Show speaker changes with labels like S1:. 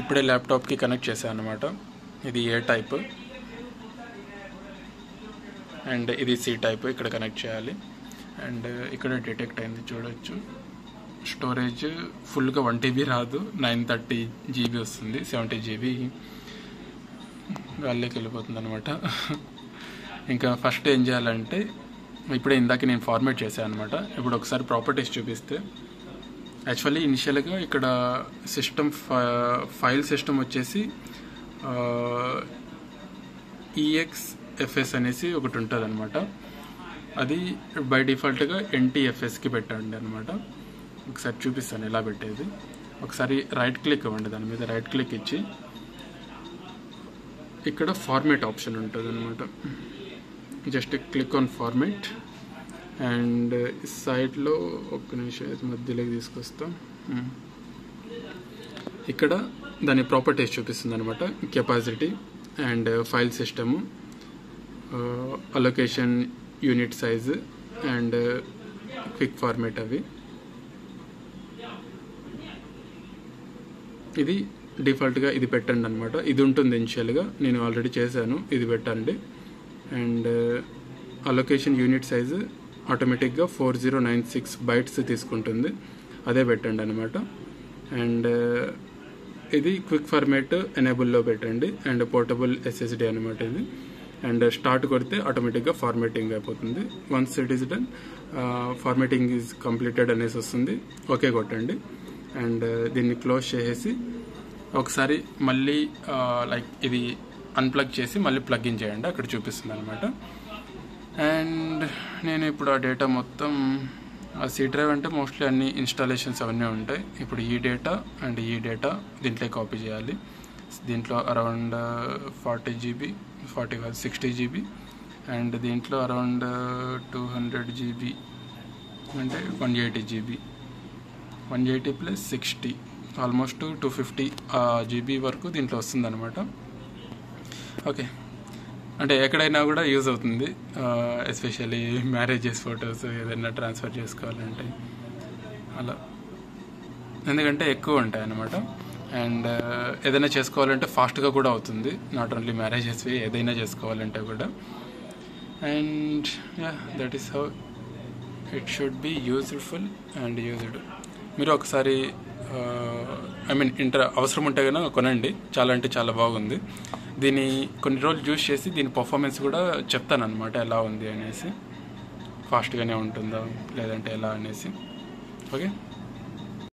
S1: ఇప్పుడే ల్యాప్టాప్కి కనెక్ట్ చేశాను అనమాట. ఇది ఏ టైప్ అండ్ ఇది సి టైప్. ఇక్కడ కనెక్ట్ చేయాలి. అండ్ ఇక్కడ డిటెక్ట్ అయింది చూడొచ్చు. స్టోరేజ్ ఫుల్గా 1 TB రాదు, 930 GB వస్తుంది. 70 GB గాల్లోకి వెళ్ళిపోతుంది అనమాట. ఇంకా ఫస్ట్ ఏం చేయాలంటే, ఇప్పుడే ఇందాక నేను ఫార్మేట్ చేశాను అనమాట. ఇప్పుడు ఒకసారి ప్రాపర్టీస్ చూపిస్తే, యాక్చువల్లీ ఇనిషియల్గా ఇక్కడ సిస్టమ్ ఫైల్ సిస్టమ్ వచ్చేసి EXFS అనేసి ఒకటి ఉంటుంది అనమాట. అది బై డిఫాల్ట్గా NTFSకి పెట్టండి అనమాట. ఒకసారి చూపిస్తాను ఎలా పెట్టేది. ఒకసారి రైట్ క్లిక్ ఇవ్వండి, దాని మీద రైట్ క్లిక్ ఇచ్చి ఇక్కడ ఫార్మేట్ ఆప్షన్ ఉంటుంది అనమాట. Just click on format and సైడ్లో ఒక్క నిమిషం మధ్యలోకి తీసుకొస్తాం. ఇక్కడ దాని ప్రాపర్టీస్ చూపిస్తుంది అనమాట. Capacity and file system, allocation, unit size and quick format. అవి ఇది డిఫాల్ట్గా ఇది పెట్టండి అనమాట. ఇది ఉంటుంది ఇనిషియల్గా, నేను ఆల్రెడీ చేశాను. ఇది పెట్టండి. అండ్ అలొకేషన్ యూనిట్ సైజు ఆటోమేటిక్గా 4096 bytes తీసుకుంటుంది, అదే పెట్టండి అనమాట. అండ్ ఇది క్విక్ ఫార్మేట్ ఎనేబుల్లో పెట్టండి. అండ్ పోర్టబుల్ SSD అనమాట ఇది. అండ్ స్టార్ట్ కొడితే ఆటోమేటిక్గా ఫార్మేటింగ్ అయిపోతుంది. Once it is done, formatting is completed అనేసి వస్తుంది. ఓకే కొట్టండి. అండ్ దీన్ని క్లోజ్ చేసేసి ఒకసారి మళ్ళీ లైక్ ఇది అన్ప్లగ్ చేసి మళ్ళీ ప్లగ్ ఇన్ చేయండి, అక్కడ చూపిస్తుంది అనమాట. అండ్ నేను ఇప్పుడు ఆ డేటా మొత్తం, ఆ C డ్రైవ్ అంటే మోస్ట్లీ అన్ని ఇన్స్టాలేషన్స్ అవన్నీ ఉంటాయి. ఇప్పుడు ఈ డేటా అండ్ ఈ డేటా దీంట్లో కాపీ చేయాలి. దీంట్లో అరౌండ్ 40 GB, 60 GB. అండ్ దీంట్లో అరౌండ్ 200 GB అంటే 180 GB. 180 + 60 ఆల్మోస్ట్ 250 GB వరకు దీంట్లో వస్తుంది అనమాట. ఓకే, అంటే ఎక్కడైనా కూడా యూజ్ అవుతుంది. ఎస్పెషల్లీ మ్యారేజెస్ ఫొటోస్ ఏదైనా ట్రాన్స్ఫర్ చేసుకోవాలంటే అలా, ఎందుకంటే ఎక్కువ ఉంటాయి అన్నమాట. అండ్ ఏదైనా చేసుకోవాలంటే ఫాస్ట్గా కూడా అవుతుంది. నాట్ ఓన్లీ మ్యారేజెస్వి, ఏదైనా చేసుకోవాలంటే కూడా. And yeah, that is how it should be useful and used. మీరు ఒకసారి అవసరం ఉంటే కనుక కొనండి. చాలా అంటే చాలా బాగుంది. దీన్ని కొన్ని రోజులు యూజ్ చేసి దీని పర్ఫార్మెన్స్ కూడా చెప్తాను అనమాట, ఎలా ఉంది అనేసి, ఫాస్ట్గానే ఉంటుందా లేదంటే ఎలా అనేసి. ఓకే.